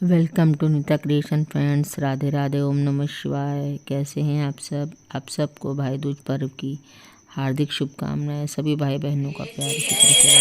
Welcome to Nita creation friends. Radhe Radhe, ओम नमः शिवाय। कैसे हैं आप सब? आप सबको भाई दूज पर्व की हार्दिक शुभकामनाएं। सभी भाई बहनों का प्यार की तरफ से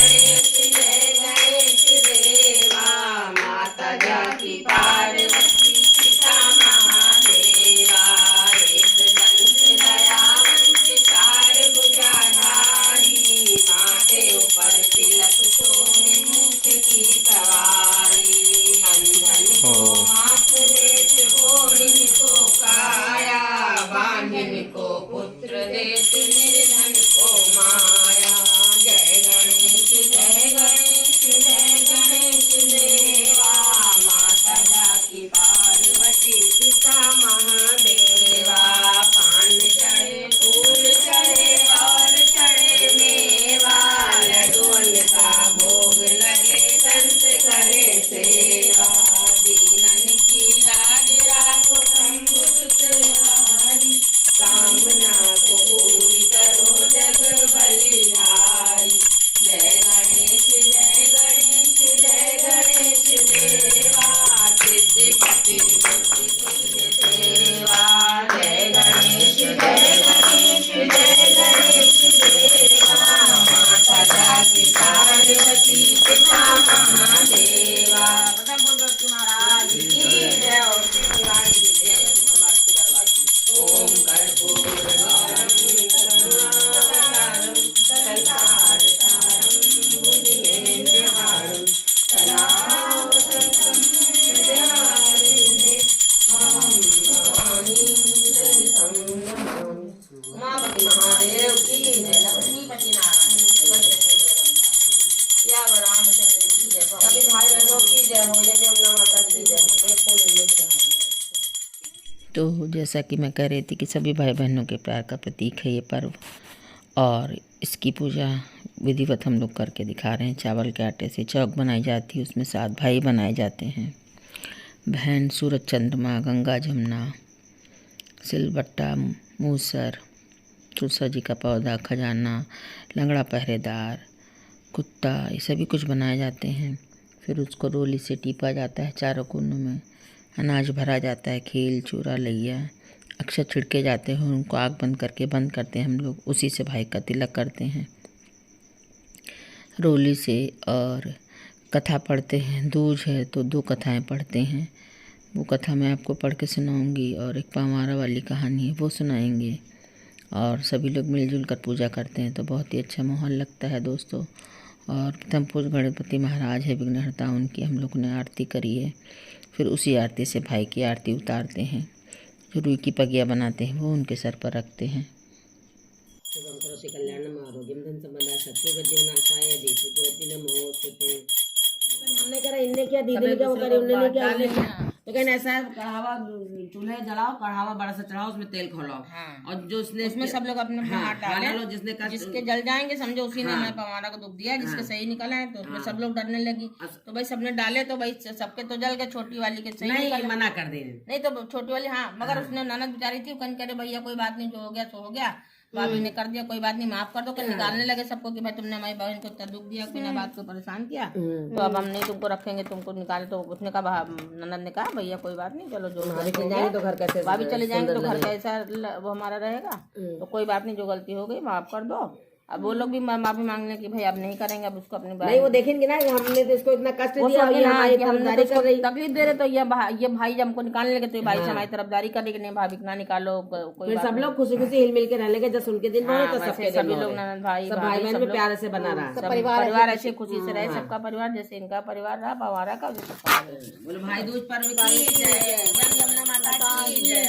पुत्र देत निर्धन को माया। जय गणेश जय गणेश जय गणेश देवा। माता जाकी पार्वती पिता महादेवा। पान चढ़े फूल चढ़े और चढ़े मेवा। लड्डुअन का भोग लगे संत करे सेवा। दीनन की लाज राखो शंभु सुतहारी। कामना को पूरी करो जग बलिहारी। जय गणेश जय गणेश जय गणेश देवा। सिद्धिपति बुद्धि देवा। जय गणेश जय गणेश जय गणेश देवा। माता जाकी पार्वती पिता महादेवा। महाराज की जय। ओम महादेव की जय। लक्ष्मीपति नारायण या रामचंद्र की जय। सभी भाई बहनों की जय हो। यज्ञ माता की जय। तो जैसा कि मैं कह रही थी कि सभी भाई बहनों के प्यार का प्रतीक है ये पर्व, और इसकी पूजा विधिवत हम लोग करके दिखा रहे हैं। चावल के आटे से चौक बनाई जाती है, उसमें 7 भाई बनाए जाते हैं। बहन, सूरज, चंद्रमा, गंगा, जमुना, सिलबट्टा, मूसर, तुलसा जी का पौधा, खजाना, लंगड़ा पहरेदार, कुत्ता, ये सभी कुछ बनाए जाते हैं। फिर उसको रोली से टीपा जाता है। चारों कोनों में अनाज भरा जाता है। खील, चूरा, लैया, अक्षर छिड़के जाते हैं। उनको आग बंद करके बंद करते हैं हम लोग। उसी से भाई का तिलक करते हैं रोली से। और कथा पढ़ते हैं। दूज है तो 2 कथाएं पढ़ते हैं। वो कथा मैं आपको पढ़ के सुनाऊंगी, और एक पामारा वाली कहानी है वो सुनाएंगे। और सभी लोग मिलजुल कर पूजा करते हैं तो बहुत ही अच्छा माहौल लगता है दोस्तों। और प्रथम पूज्य गणपति महाराज है विघ्नहर्ता, उनकी हम लोग ने आरती करी है। फिर उसी आरती से भाई की आरती उतारते हैं। जो रुई की पगिया बनाते हैं वो उनके सर पर रखते हैं। शुभम करोति कल्याणम आरोग्यम धन संपदा शत्रुघ्न नाशाय दीपज्योति नमोस्तुते। हमने करा, इनने क्या दीदी ने क्या वो करे, उन्होंने क्या तो कहना ऐसा है, कढ़ावा चूल्हे जलाओ, कढ़ावा बड़ा सा चढ़ाओ, उसमें तेल खोलाओ। और जो उसने उसमें सब लोग अपने हाथ डालो। जिसके जल जाएंगे समझो उसी ने हमें पवारा को दुख दिया। जिसके सही निकला है तो उसमें सब लोग डरने लगी। तो भाई सबने डाले तो भाई सबके तो जल गए। छोटी वाली के सही नहीं, मना कर दे नहीं तो छोटी वाली मगर उसने ननद बेचारी थी, कहीं करे भैया कोई बात नहीं, जो हो गया सो हो गया। भाभी ने कर दिया, कोई बात नहीं, माफ कर दो। कल निकालने लगे सबको कि भाई तुमने हमारी बहन को इतना दुख दिया, बिना बात को परेशान किया, तो अब हम नहीं तुमको रखेंगे, तुमको निकाले। तो उसने कहा, ननद ने कहा भैया कोई बात नहीं, चलो जो भाभी चले जाएंगे तो घर कैसे, भाभी चले जाएंगे तो घर कैसा वो हमारा रहेगा। तो कोई बात नहीं, जो गलती हो गई माफ कर दो। अब वो लोग भी माफी मांगने की भाई अब नहीं करेंगे। अब उसको अपनी नहीं वो देखेंगे ना, हमने तो इसको इतना कष्ट दिया, हमने तो तकलीफ दे रहे, तो ये भाई जब हमको निकालने लगे तो भाई से हमारी तरफदारी करेगी, नहीं भाभी ना निकालो। कोई सब लोग खुशी खुशी हिल मिल के रह लेंगे। जब उनके दिन तो सभी लोग ननद भाई भाई में प्यार से बना रहा। परिवार ऐसे खुशी से रहे, सबका परिवार जैसे इनका परिवार रहा, पवारा का। बोलो भाई दूज पर्व की जय। यमुना माता की जय।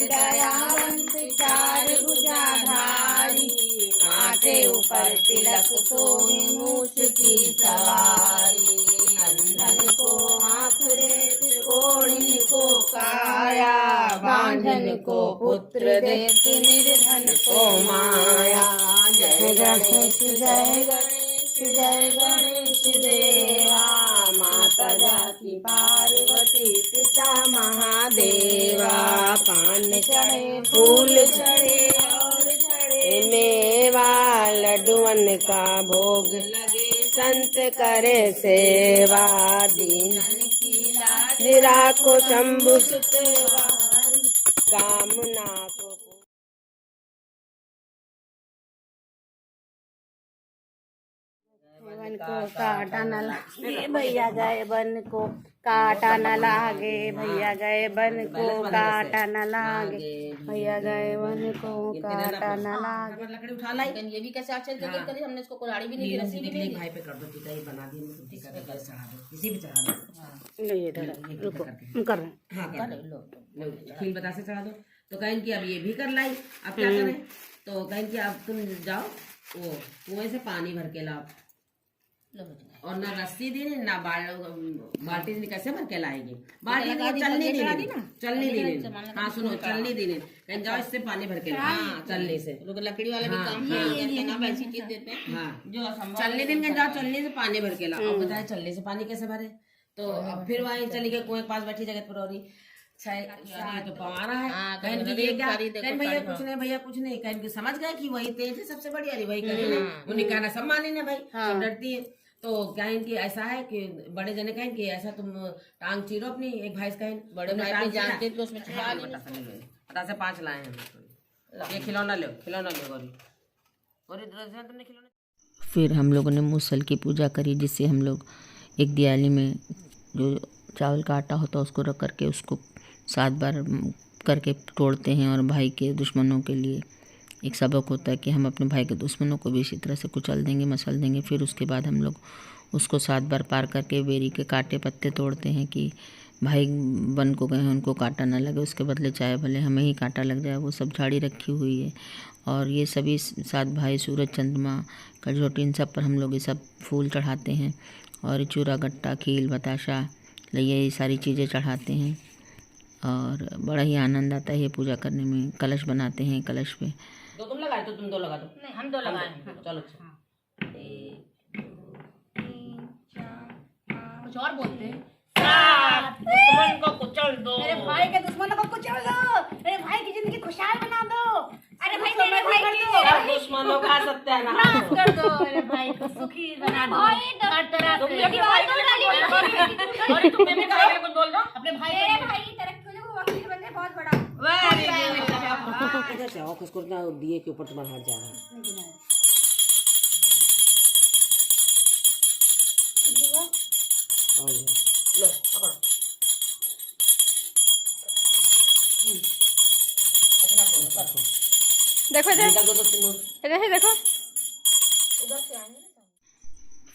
दयावंत चार भुजाधारी। माथे ऊपर तिलक सोहे मूछ की सवारी। नंदन को आँख रेत कोढ़ी को काया। बांधन को पुत्र देत निर्धन को माया। जय गणेश जय गणेश जय गणेश देवा। माता जाकी पार्वती पिता महादेवा। पान चढ़े फूल चढ़े और चढ़े मेवा लड्डुअन का भोग लगे, संत करे सेवा, दीन राखो शंभु कामना को। वन को काटा न लागे भैया गए वन को, काटा न लागे भैया गए वन को, काटा न लागे भैया गए वन को, काटा न लागे। लकड़ी उठा लाई, ये भी कैसे आचल जगह करी हमने, इसको कुल्हाड़ी भी नहीं दी, रस्सी भी नहीं दी। भाई पे कर दो टीका, ये बना दिए मैं, टीका का चढ़ा दो, किसी भी चढ़ा दो। लो ये इधर रुको, कर रहे हैं। हां कर लो, खील बतासे चढ़ा दो। तो कहें कि अब ये भी कर लाई, अब क्या करें? तो कहें कि अब तुम जाओ वो कुएं से पानी भर के लाओ, और ना रस्सी दी ना बाल्टी कैसे भर के लाएगी, बाल्टी चलनी दी। हाँ सुनो, चलनी दी कहीं जाओ, इससे पानी भर के हाँ चलने से, लकड़ी वाला भी काम ऐसी चीज देते हैं। हाँ जो चलनी दिन कहीं जाओ, चलनी से पानी भर के लाओ। बताए चलने से पानी कैसे भरे? तो अब फिर वहीं चली गई कुएं के पास बैठी जगत पर, और तो पवारा है। कहीं भैया कुछ नहीं, कहीं समझ गए कि वही तेज है सबसे बड़ी, अरे वही करेंगे, उन्हें कहना सब माने ना भाई, सब डरती है। तो कहें कि ऐसा है कि बड़े जने कहें कि ऐसा तुम टांग चीरो अपनी, एक भाई कहें बड़े भाई जानते तो उसमें पता से 5 लाए हैं, ये खिलौना लो गौरी, तुमने खिलौना। फिर हम लोगों ने मूसल की पूजा करी, जिससे हम लोग एक दिवाली में जो चावल का आटा होता है उसको रख करके उसको 7 बार करके तोड़ते हैं, और भाई के दुश्मनों के लिए एक सबक होता है कि हम अपने भाई के दुश्मनों को भी इसी तरह से कुचल देंगे, मसल देंगे। फिर उसके बाद हम लोग उसको 7 बार पार करके बेरी के कांटे पत्ते तोड़ते हैं कि भाई बन को गए हैं उनको कांटा ना लगे, उसके बदले चाहे भले हमें ही कांटा लग जाए। वो सब झाड़ी रखी हुई है, और ये सभी 7 भाई सूरज चंद्रमा कटोटी इन सब पर हम लोग ये सब फूल चढ़ाते हैं, और चूरा गट्टा खील बताशा लइया ये सारी चीज़ें चढ़ाते हैं, और बड़ा ही आनंद आता है ये पूजा करने में। कलश बनाते हैं, कलश पे दो तुम लगाए तो तुम 2 लगा दो। नहीं हम 2 लगाए हैं। चलो 1 2 3 4 कुछ और बोलते हैं। दुश्मन को कुचल दो, मेरे भाई के दुश्मनों को कुचल दो, मेरे भाई की जिंदगी खुशहाल बना दो। अरे भाई मेरे भाई की दुश्मनों का सत्यानाश कर दो, मेरे भाई को सुखी बना दो हर तरह से। और तुम भी कहे कुछ बोल दो अपने भाई, मेरे भाई की तरक्की हो जाए, वो वकील बन जाए बहुत बड़ा। इधर से आओ, किसको ना दिए के ऊपर तुम्हारा हाथ जा रहा है। लो पकड़ो, देखो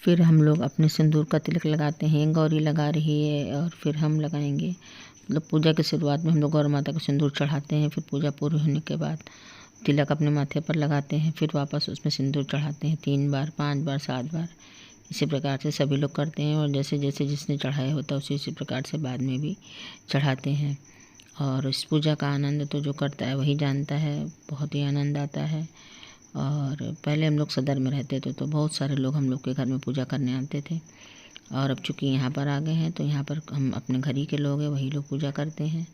फिर हम लोग अपने सिंदूर का तिलक लगाते हैं। गौरी लगा रही है और फिर हम लगाएंगे। मतलब पूजा की शुरुआत में हम लोग गौर माता को सिंदूर चढ़ाते हैं, फिर पूजा पूरी होने के बाद तिलक अपने माथे पर लगाते हैं, फिर वापस उसमें सिंदूर चढ़ाते हैं 3 बार 5 बार 7 बार। इसी प्रकार से सभी लोग करते हैं, और जैसे जैसे जिसने चढ़ाया होता है उसी प्रकार से बाद में भी चढ़ाते हैं। और इस पूजा का आनंद तो जो करता है वही जानता है, बहुत ही आनंद आता है। और पहले हम लोग सदर में रहते थे तो बहुत सारे लोग हम लोग के घर में पूजा करने आते थे, और अब चूँकि यहाँ पर आ गए हैं तो यहाँ पर हम अपने घर ही के लोग हैं, वही लोग पूजा करते हैं।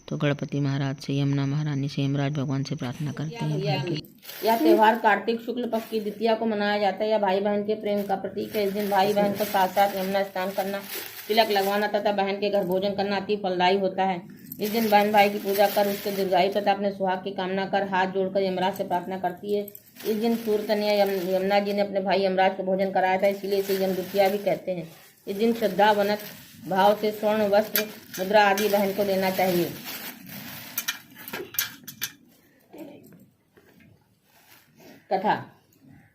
तो गणपति महाराज से, यमुना महारानी से, यमराज भगवान से प्रार्थना करते हैं। यह त्यौहार कार्तिक शुक्ल पक्ष की द्वितीया को मनाया जाता है। यह भाई बहन के प्रेम का प्रतीक है। इस दिन भाई बहन को साथ साथ यमुना स्नान करना, तिलक लगवाना तथा बहन के घर भोजन करना अति फलदायी होता है। इस दिन बहन भाई की पूजा कर उसके दीर्घायु तथा अपने सुहाग की कामना कर हाथ जोड़कर यमराज से प्रार्थना करती है। इस दिन सूर्य कन्या यमुना जी ने अपने भाई यमराज को भोजन कराया था, इसीलिए इसे यम द्वितीया भी कहते हैं। इस दिन श्रद्धा वनक भाव से स्वर्ण वस्त्र मुद्रा आदि बहन को देना चाहिए। कथा।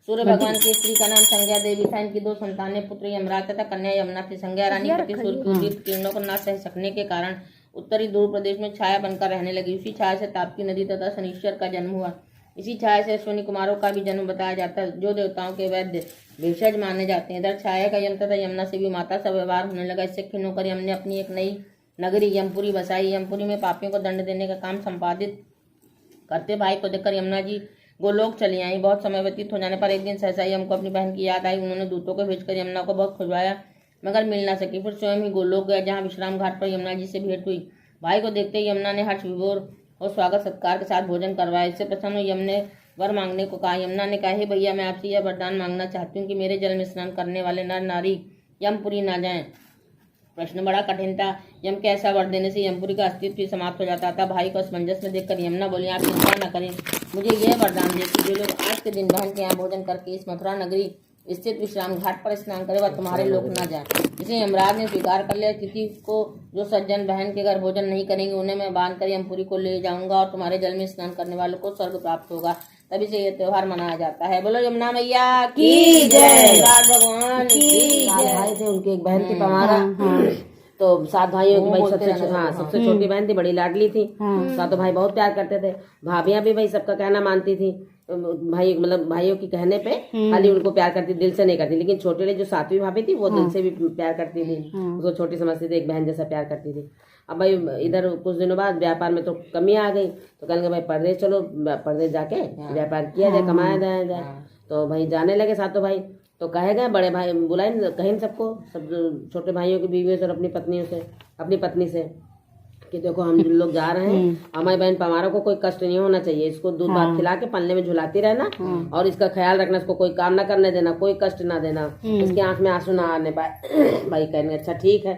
सूर्य भगवान की स्त्री का नाम संज्ञा देवी था। इनकी 2 संतानें, पुत्र यमराज तथा कन्या यमुना थी। संज्ञा रानी पति सूर्य की उदीप्त किरणों को न सह सकने के कारण उत्तरी ध्रुव प्रदेश में छाया बनकर रहने लगी। उसी छाया से ताप्ती नदी तथा शनिश्चर का जन्म हुआ। इसी छाया से अश्विनी कुमारों का भी जन्म बताया जाता है, जो देवताओं के वैद्य भेषज माने जाते हैं। इधर छाया का यम तथा यमुना से भी माता सा व्यवहार होने लगा। इससे खिन्न होकर यम ने अपनी एक नई नगरी यमपुरी बसाई। यमपुरी में पापियों को दंड देने का काम संपादित करते भाई को देखकर यमुना जी गोलोक चली आई। बहुत समय व्यतीत हो जाने पर एक दिन सहसा यम को अपनी बहन की याद आई। उन्होंने दूतों को भेजकर यमुना को बहुत खुजवाया, मगर मिल ना सकी। फिर स्वयं ही गोलोक गया, जहाँ विश्राम घाट पर यमुना जी से भेंट हुई। भाई को देखते ही यमुना ने हर्ष विभोर और स्वागत सत्कार के साथ भोजन करवाया। इससे प्रसन्न यम ने वर मांगने को कहा। यमुना ने कहा, हे भैया, मैं आपसे यह वरदान मांगना चाहती हूँ कि मेरे जल में स्नान करने वाले नर नारी यमपुरी ना जाएं। प्रश्न बड़ा कठिन था। यम के ऐसा वर देने से यमपुरी का अस्तित्व ही समाप्त हो जाता था। भाई को असमंजस में देखकर यमुना बोली, आप चिंता न करें, मुझे यह वरदान दे कि जो लोग आज के दिन बहन के यहाँ भोजन करके इस मथुरा नगरी स्थित विश्राम घाट पर स्नान करे, वह तुम्हारे लोग न जाए। जिसे यमराज ने स्वीकार कर लिया, तिथि को जो सज्जन बहन के घर भोजन नहीं करेंगे उन्हें मैं बांध कर यमपुरी को ले जाऊंगा और तुम्हारे जल में स्नान करने वालों को स्वर्ग प्राप्त होगा। तभी से यह त्योहार मनाया जाता है। बोलो यमुना मैया की जय, भगवान की जय। भाई थे उनके, एक बहन थी पमारा, तो 7 भाइयों की भाई सबसे छोटी बहन थी, बड़ी लाडली थी। सातों भाई बहुत प्यार करते थे। भाभियां भी भाई सबका कहना मानती थी, भाई मतलब भाइयों की कहने पे खाली उनको प्यार करती, दिल से नहीं करती। लेकिन छोटे वाली जो 7वीं भाभी थी वो दिल से भी प्यार करती थी, उसको छोटी समझती थी, एक बहन जैसा प्यार करती थी। अब भाई इधर कुछ दिनों बाद व्यापार में तो कमी आ गई, तो कहने भाई परदेश चलो, परदेश जाके व्यापार किया जाए, कमाया जाए। तो भाई जाने लगे सातों भाई। तो कहे गए बड़े भाई बुलाए, कहें सबको, सब छोटे भाइयों की बीवियों से और अपनी पत्नी से कि देखो हम लोग जा रहे हैं, हमारी बहन पमारा को कोई कष्ट नहीं होना चाहिए, इसको दूध भात खिला के पल्ले में झुलाती रहना और इसका ख्याल रखना, इसको कोई काम ना करने देना, कोई कष्ट ना देना, इसकी आंख में आंसू ना आने पाए। भाई कहने अच्छा ठीक है।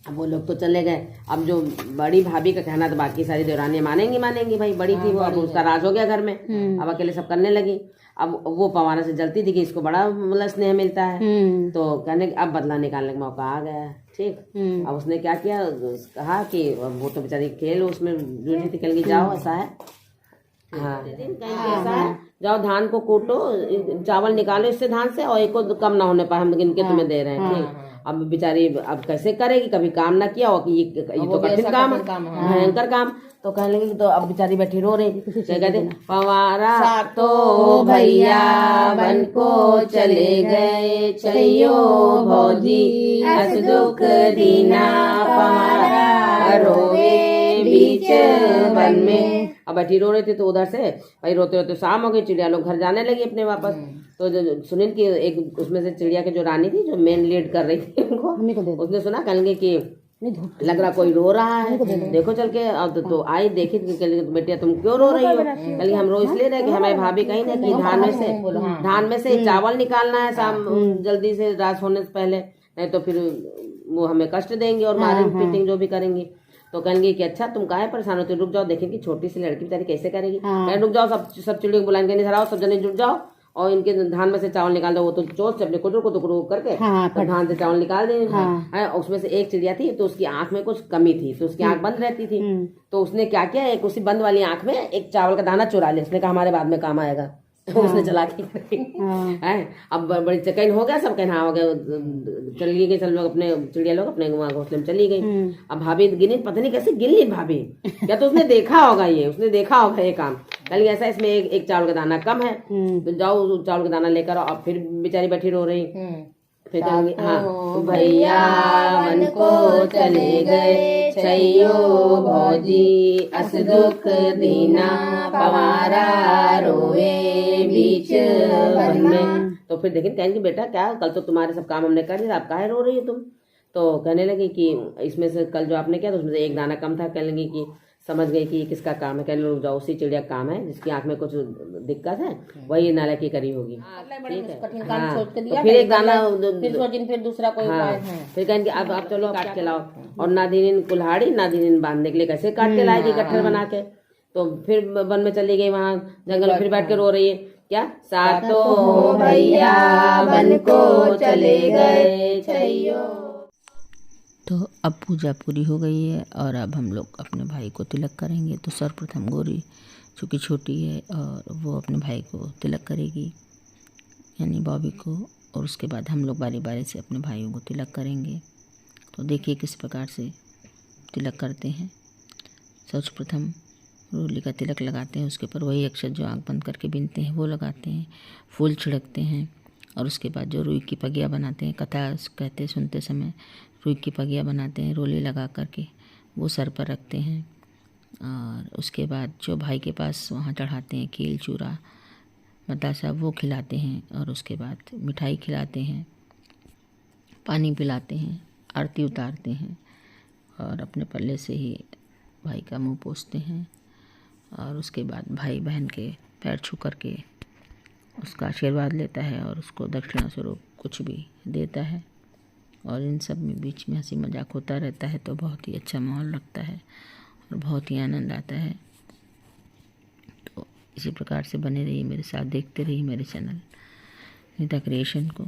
अब वो लोग तो चले गए। अब जो बड़ी भाभी का कहना, तो बाकी सारी देवरानियां मानेंगी भाई, बड़ी थी वो, अब उसका राज हो गया घर में, अब अकेले सब करने लगी। अब वो पमारा से जलती थी कि इसको बड़ा मतलब स्नेह मिलता है, तो कहने अब बदला निकालने का मौका आ गया। ठीक, अब उसने क्या किया, कहा कि वो तो बेचारी खेल उसमें जूझी थी, कल की जाओ ऐसा है, हाँ ऐसा है, जाओ धान को कूटो, चावल निकालो इससे धान से, और एक को कम ना होने पाए, हम गिन के तुम्हें दे रहे हैं। ठीक, अब बेचारी अब कैसे करेगी, कभी काम ना किया और ये तो कठिन काम है, भयंकर काम। तो कहने लगी, तो अब बेचारी बैठी रो रही, कहते पवारा तो भैया बन को चले गए, चलियो भौजी अस दुख दीना, पवारा रोवे बीच वन में। अब बैठी रो रही थी, तो उधर से भाई रोते रोते शाम हो गई, चिड़िया लोग घर जाने लगी अपने वापस। तो सुनील की एक उसमें से चिड़िया की जो रानी थी, जो मेन लीड कर रही थी उनको, उसने सुना, कहेंगे कि लग रहा कोई रो रहा है, देखो चल के। अब तो आई देखी, बेटिया तुम क्यों रो रही हो? कल हम रो इसलिए रहे कि हमारी भाभी कहीं ना कि धान में से चावल निकालना है शाम जल्दी से, रात होने से पहले, नहीं तो फिर वो हमें कष्ट देंगे और मारेंगे पीटेंगे, जो भी करेंगी। तो कहेंगे कि अच्छा तुम काहे परेशान होते, रुक जाओ, देखेंगे छोटी सी लड़की बेचारी कैसे करेगी। रुक जाओ, सब चिड़ियों को बुलाएंगे, नहीं हराओ, सब जने जुट जाओ और इनके धान में से चावल निकाल दो। वो तो चोट से अपने कुटुर को करके तो धान से चावल निकाल देंगे। उसमें से एक चिड़िया थी, तो उसकी आंख में कुछ कमी थी, तो उसकी आंख बंद रहती थी। तो उसने क्या किया, एक उसी बंद वाली आंख में एक चावल का दाना चुरा लिया। उसने कहा हमारे बाद में काम आएगा। उसने चला के अब बड़ी चकैन हो गया, सब कहना हो गया, चली गई सब लोग, अपने चिड़िया लोग अपने घोंसले में चली गई। अब भाभी गिनी, पता नहीं कैसे गिन ली भाभी, क्या तो उसने देखा होगा ये काम। कल ऐसा इसमें एक चावल का दाना कम है, तो जाओ चावल का दाना लेकर, और फिर बेचारी बैठी रो रही। फिर कहेंगे हाँ भैया मन को चले गए, छैयो भौजी अस दुख दीना, पवारा रोवे बीच वन में। तो फिर देखिए कहेंगे बेटा क्या, कल तो तुम्हारे सब काम हमने कर दिया, आप काहे रो रही हो तुम? तो कहने लगी कि इसमें से कल जो आपने किया, तो उसमें से एक दाना कम था। कहने लगी कि समझ गई कि किसका काम है। कहने लग जाओ, उसी चिड़िया का काम है जिसकी आंख में कुछ दिक्कत है, वही नाला की करी होगी। ठीक है, हाँ, तो फिर एक दाना, फिर दूसरा कोई उपाय है। फिर कहेंगे अब आप चलो काट के लाओ, और नादिनीन कुल्हाड़ी नादिनीन बांधने के लिए कैसे काट के लाएगी गट्ठर बना के। तो फिर वन में चली गई, वहाँ जंगल, फिर बैठ के रो रही है, क्या सातों भैया वन को चले गए, छैयो। तो अब पूजा पूरी हो गई है और अब हम लोग अपने भाई को तिलक करेंगे। तो सर्वप्रथम गौरी चूँकि छोटी है और वो अपने भाई को तिलक करेगी, यानी बॉबी को, और उसके बाद हम लोग बारी बारी से अपने भाइयों को तिलक करेंगे। तो देखिए किस प्रकार से तिलक करते हैं। सर्वप्रथम रोली का तिलक लगाते हैं, उसके ऊपर वही अक्षर जो आँख बंद करके बिनते हैं वो लगाते हैं, फूल छिड़कते हैं, और उसके बाद जो रुई की पगिया बनाते हैं, कथा कहते सुनते समय रुई की पगिया बनाते हैं, रोली लगा करके वो सर पर रखते हैं। और उसके बाद जो भाई के पास वहाँ चढ़ाते हैं खील चूरा बतासा, वो खिलाते हैं, और उसके बाद मिठाई खिलाते हैं, पानी पिलाते हैं, आरती उतारते हैं, और अपने पल्ले से ही भाई का मुंह पोंछते हैं। और उसके बाद भाई बहन के पैर छू करके उसका आशीर्वाद लेता है और उसको दक्षिणा स्वरूप कुछ भी देता है। और इन सब में बीच में हंसी मजाक होता रहता है, तो बहुत ही अच्छा माहौल लगता है और बहुत ही आनंद आता है। तो इसी प्रकार से बने रहिए मेरे साथ, देखते रहिए मेरे चैनल नीता क्रिएशन को।